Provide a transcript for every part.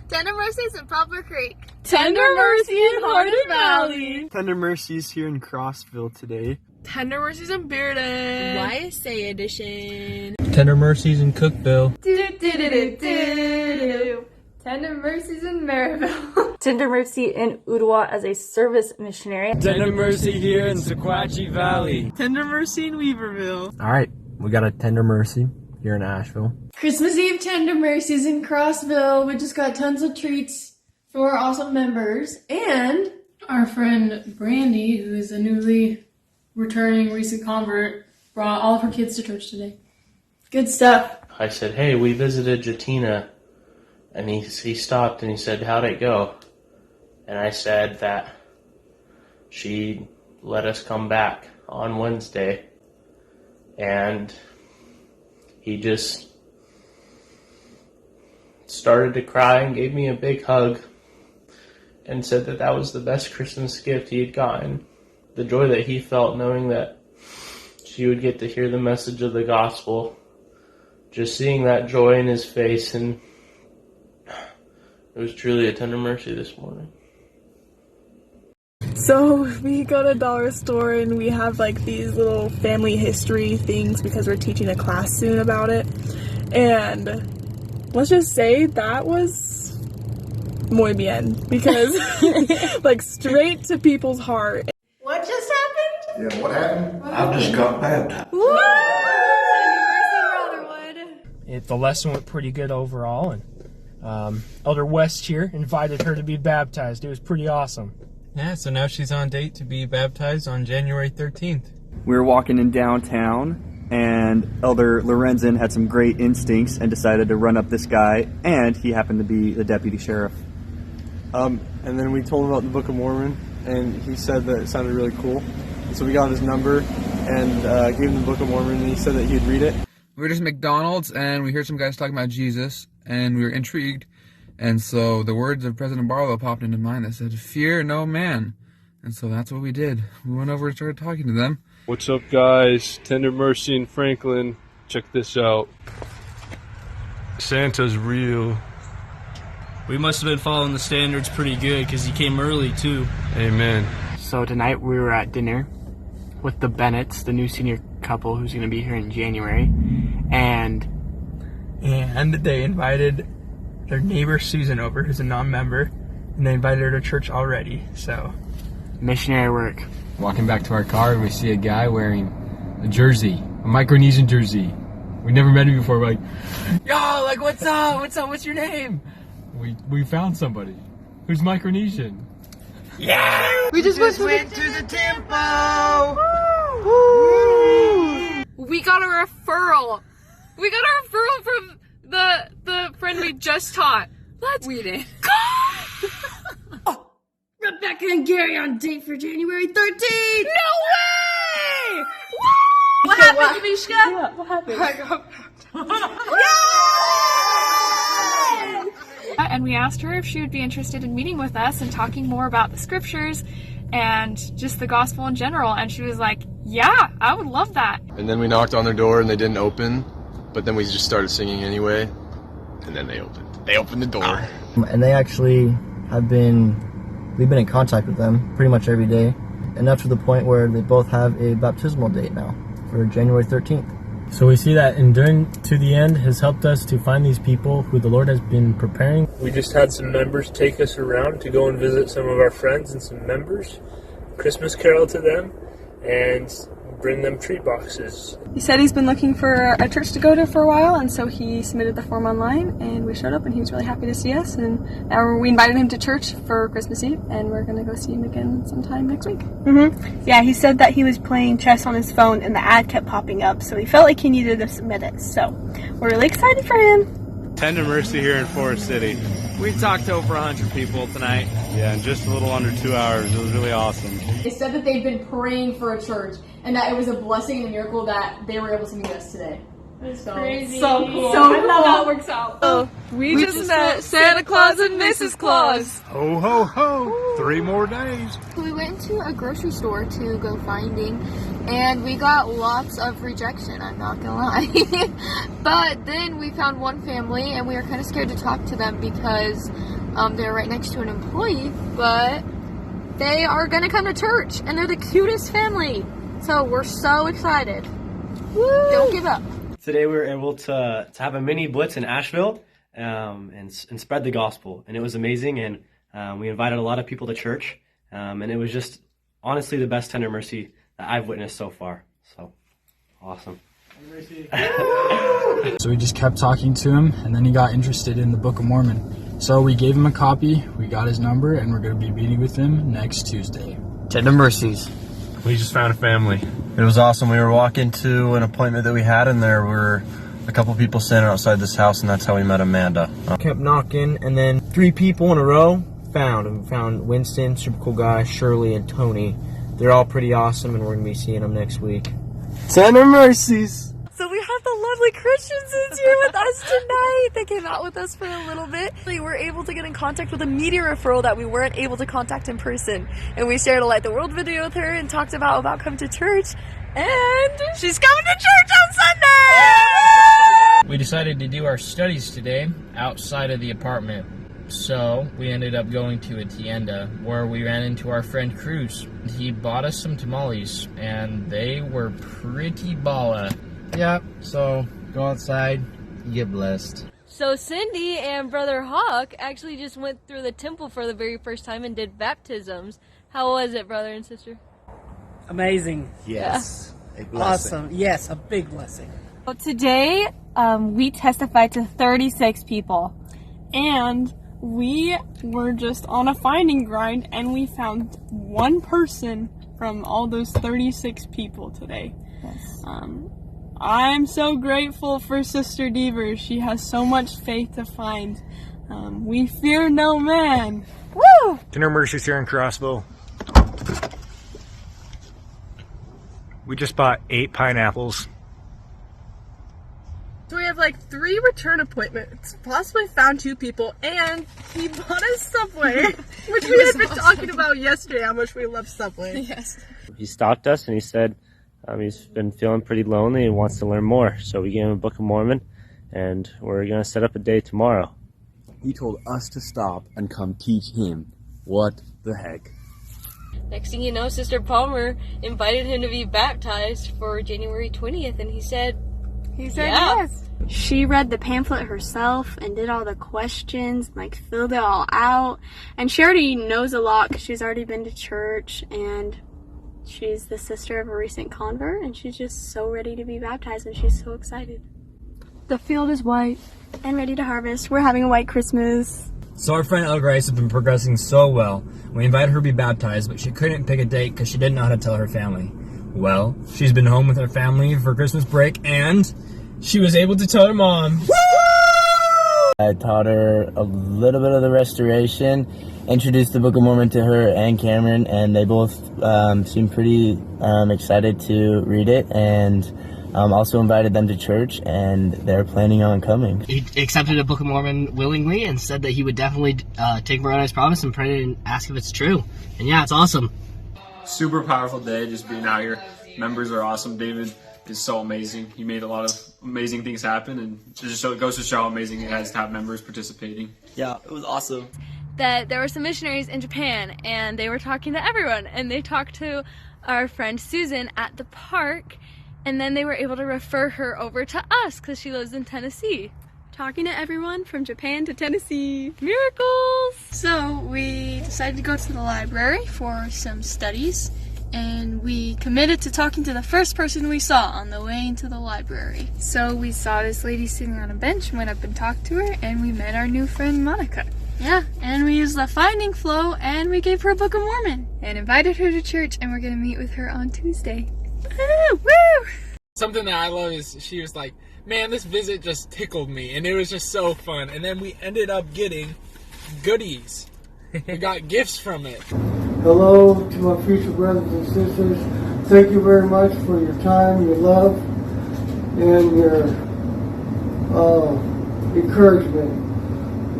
Tender Mercies in Poplar Creek. Tender Mercy in Hardin Valley. Tender Mercies here in Crossville today. Tender Mercies in Bearden. YSA edition. Tender Mercies in Cookville. Tender Mercies in Maryville. Tender Mercy in Ottawa as a service missionary. Tender Mercy here in Sequatchie Valley. Tender Mercy in Weaverville. All right, we got a Tender Mercy here in Asheville. Christmas Eve Tender Mercies in Crossville. We just got tons of treats for our awesome members. And our friend Brandy, who is a newly returning recent convert, brought all of her kids to church today. Good stuff. I said, hey, we visited Jatina. And he stopped and he said, how'd it go? And I said that she let us come back on Wednesday. And he just started to cry and gave me a big hug and said that that was the best Christmas gift he had gotten. The joy that he felt knowing that she would get to hear the message of the gospel. Just seeing that joy in his face, and it was truly a tender mercy this morning. So we go to a dollar store and we have like these little family history things because we're teaching a class soon about it. And let's just say that was muy bien, because like straight to people's heart. What just happened? Yeah, what happened? I just got baptized. Woo! Tender Mercy Brotherwood. The lesson went pretty good overall, and Elder West here invited her to be baptized. It was pretty awesome. Yeah, so now she's on date to be baptized on January 13th. We were walking in downtown, and Elder Lorenzen had some great instincts and decided to run up this guy, and he happened to be the deputy sheriff. And then we told him about the Book of Mormon, and he said that it sounded really cool. So we got his number and gave him the Book of Mormon, and he said that he'd read it. We were just at McDonald's, and we heard some guys talking about Jesus, and we were intrigued. And so the words of President Barlow popped into mind that said, "Fear no man." And so that's what we did. We went over and started talking to them. What's up, guys? Tender Mercy in Franklin. Check this out. Santa's real. We must have been following the standards pretty good because he came early too. Amen. So tonight we were at dinner with the Bennetts, the new senior couple who's going to be here in January. And they invited their neighbor Susan over, who's a non-member, and they invited her to church already. So missionary work. Walking back to our car, we see a guy wearing a jersey, a Micronesian jersey. We never met him before. We're like, yo, like, what's up? What's your name? We found somebody who's Micronesian. Yeah! We just went to the temple! Woo! We got a referral. We got a referral from the friend we just taught. We did. Rebecca and Gary on date for January 13th. No way! What happened, Yamishka? Yeah, what happened? And we asked her if she would be interested in meeting with us and talking more about the scriptures and just the gospel in general. And she was like, yeah, I would love that. And then we knocked on their door and they didn't open, but then we just started singing anyway, and then they opened. They opened the door. And they actually we've been in contact with them pretty much every day, enough to the point where they both have a baptismal date now for January 13th. So we see that enduring to the end has helped us to find these people who the Lord has been preparing. We just had some members take us around to go and visit some of our friends and some members, Christmas carol to them, and bring them treat boxes. He said he's been looking for a church to go to for a while, and so he submitted the form online, and we showed up, and he was really happy to see us, and now we invited him to church for Christmas Eve, and we're going to go see him again sometime next week. Yeah, he said that he was playing chess on his phone and the ad kept popping up, so he felt like he needed to submit it. So we're really excited for him. Tender Mercy here in Forest City. We talked to over 100 people tonight. Yeah, in just a little under 2 hours. It was really awesome. They said that they've been praying for a church and that it was a blessing and a miracle that they were able to meet us today. That's crazy. So cool. So I love how it works out. Oh, we just met Santa Claus and Mrs. Claus. Ho, ho, ho. 3 more days. We went to a grocery store to go finding, and we got lots of rejection, I'm not gonna lie. But then we found one family, and we were kind of scared to talk to them because They're right next to an employee, but they are gonna come to church, and they're the cutest family. So we're so excited. Woo! Don't give up. Today we were able to have a mini blitz in Asheville and spread the gospel, and it was amazing. And we invited a lot of people to church, and it was just honestly the best Tender Mercy that I've witnessed so far. So awesome. So we just kept talking to him, and then he got interested in the Book of Mormon. So we gave him a copy, we got his number, and we're going to be meeting with him next Tuesday. Tender Mercies. We just found a family. It was awesome. We were walking to an appointment that we had, and there were a couple people standing outside this house, and that's how we met Amanda. Kept knocking, and then 3 people in a row found. We found Winston, super cool guy, Shirley, and Tony. They're all pretty awesome, and we're going to be seeing them next week. Tender Mercies. So we have the lovely Christians here with us tonight. They came out with us for a little bit. We were able to get in contact with a media referral that we weren't able to contact in person. And we shared a Light the World video with her and talked about coming to church. And she's coming to church on Sunday! We decided to do our studies today outside of the apartment. So we ended up going to a tienda where we ran into our friend Cruz. He bought us some tamales, and they were pretty balla. Yeah, so go outside, you get blessed. So Cindy and Brother Hawk actually just went through the temple for the very first time and did baptisms. How was it, brother and sister? Amazing. Yes. Yeah. Awesome. Yes, a big blessing. So today, we testified to 36 people, and we were just on a finding grind, and we found one person from all those 36 people today. Yes. I'm so grateful for Sister Devers. She has so much faith to find. We fear no man. Woo! Tender Mercies here in Crossville. We just bought 8 pineapples. So we have like 3 return appointments, possibly found 2 people, and he bought us Subway, which we had been talking about yesterday, how much we love Subway. Yes. He stalked us and he said he's been feeling pretty lonely and wants to learn more. So we gave him a Book of Mormon, and we're going to set up a day tomorrow. He told us to stop and come teach him. What the heck? Next thing you know, Sister Palmer invited him to be baptized for January 20th, and he said yes. She read the pamphlet herself and did all the questions, like filled it all out. And she already knows a lot because she's already been to church, and she's the sister of a recent convert, and she's just so ready to be baptized, and she's so excited. The field is white and ready to harvest. We're having a white Christmas. So our friend El Grace has been progressing so well. We invited her to be baptized, but she couldn't pick a date because she didn't know how to tell her family. Well, she's been home with her family for Christmas break, and she was able to tell her mom. Woo! I taught her a little bit of the restoration, introduced the Book of Mormon to her and Cameron, and they both seemed pretty excited to read it, and also invited them to church, and they're planning on coming. He accepted a Book of Mormon willingly and said that he would definitely take Moroni's promise and pray and ask if it's true. And yeah, it's awesome. Super powerful day just being out here. Members are awesome. David is so amazing. He made a lot of amazing things happen, and it just goes to show how amazing it is to have members participating. Yeah, it was awesome. that there were some missionaries in Japan, and they were talking to everyone, and they talked to our friend Susan at the park, and then they were able to refer her over to us because she lives in Tennessee. Talking to everyone from Japan to Tennessee. Miracles! So we decided to go to the library for some studies, and we committed to talking to the first person we saw on the way into the library. So we saw this lady sitting on a bench, went up and talked to her, and we met our new friend Monica. Yeah, and we used the Finding Flow, and we gave her a Book of Mormon, and invited her to church, and we're gonna meet with her on Tuesday. Woo! Something that I love is she was like, man, this visit just tickled me, and it was just so fun. And then we ended up getting goodies. We got gifts from it. Hello to my future brothers and sisters. Thank you very much for your time, your love, and your encouragement.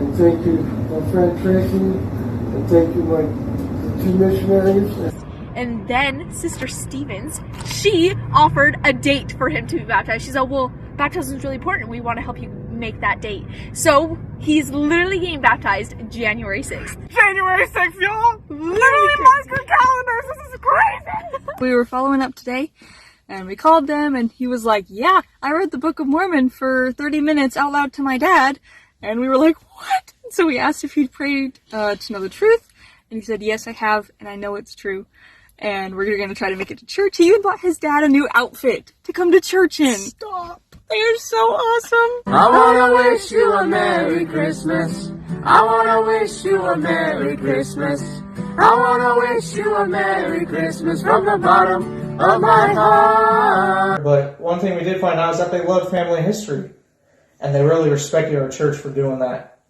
And thank you, my friend Tracy, and thank you, the two missionaries. And then Sister Stevens, she offered a date for him to be baptized. She said, well, baptism is really important. We want to help you make that date. So he's literally getting baptized January 6th. January 6th, y'all! Literally mark your calendars! This is crazy! We were following up today, and we called them, and he was like, yeah, I read the Book of Mormon for 30 minutes out loud to my dad. And we were like, what? So we asked if he'd prayed to know the truth, and he said, yes, I have, and I know it's true. And we're going to try to make it to church. He even bought his dad a new outfit to come to church in. Stop. They are so awesome. I wanna wish you a Merry Christmas. I wanna wish you a Merry Christmas. I wanna wish you a Merry Christmas from the bottom of my heart. But one thing we did find out is that they love family history. And they really respected our church for doing that.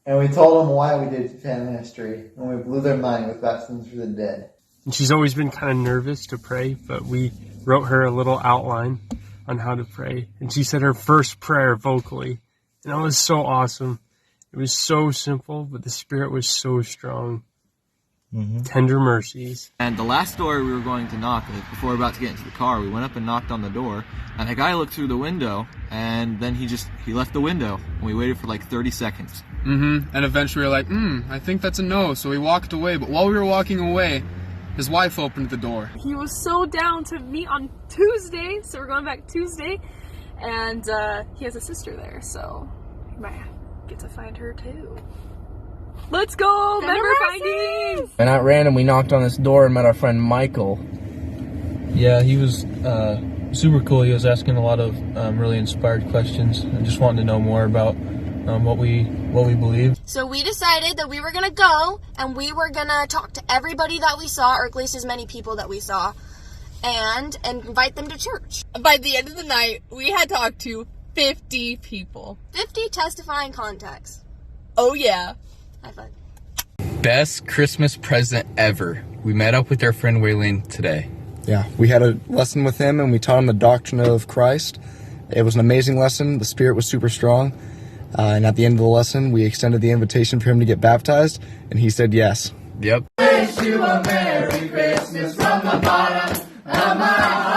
And we told them why we did family history, and we blew their mind with baptisms for the dead. And she's always been kind of nervous to pray, but we wrote her a little outline on how to pray. And she said her first prayer vocally. And that was so awesome. It was so simple, but the Spirit was so strong. Tender mercies. And the last door we were going to knock, before we were about to get into the car, we went up and knocked on the door, and the guy looked through the window, and then he left the window, and we waited for like 30 seconds. And eventually we were like, I think that's a no, so we walked away, but while we were walking away, his wife opened the door. He was so down to meet on Tuesday, so we're going back Tuesday, and he has a sister there, so we might get to find her too. Let's go! Member finding! And at random, we knocked on this door and met our friend Michael. Yeah, he was super cool. He was asking a lot of really inspired questions and just wanting to know more about what we believe. So we decided that we were going to go and we were going to talk to everybody that we saw, or at least as many people that we saw, and invite them to church. By the end of the night, we had talked to 50 people. 50 testifying contacts. Oh yeah. High five. Best Christmas present ever. We met up with our friend Waylene today. Yeah, we had a lesson with him and we taught him the doctrine of Christ. It was an amazing lesson. The Spirit was super strong. And at the end of the lesson, we extended the invitation for him to get baptized, and he said yes. Yep. Wish you a Merry Christmas from the bottom of my heart.